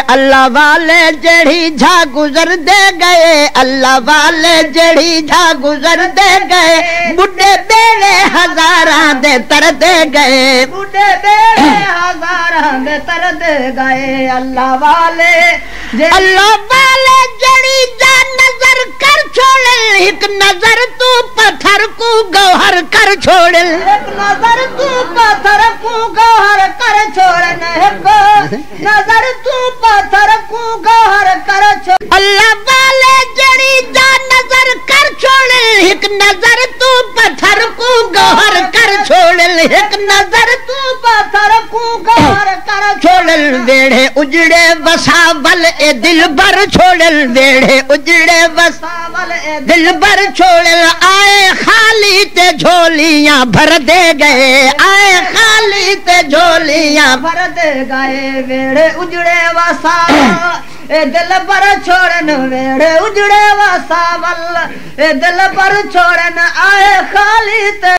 अल्लाह वाले जड़ी झा गुजर दे गए, अल्लाह वाले जड़ी झा गुजर दे गए, बुढ़े बेड़े हजारां दे तर दे गए, बुढ़े बेड़े हजारां दे तर दे गए। अल्लाह वाले जड़ी जा नजर कर छोड़, एक नजर तू पत्थर को गौहर कर छोड़, एक नजर तू पत्थर को गौहर कर छोड़, नजर तू पत्थर को गौहर कर छोड़। अल्लाह वाले जड़ी जा नजर कर छोड़, एक नजर तू पत्थर को गौहर कर छोड़, एक नजर तू पत्थर को गौहर कर छोड़। वेड़े उजड़े वसावल ए दिल भर छोड़, वेड़े उजड़े वसावल ए दिल भर छोड़, आए खाली ते झोलियां भर दे गए, आए खाली ते झोलियां भर दे गए। वेड़े उजड़े वसावल ए दिल पर छोड़न, वेड़े उजड़े वसावल ए दिल पर छोड़न, आए खाली ते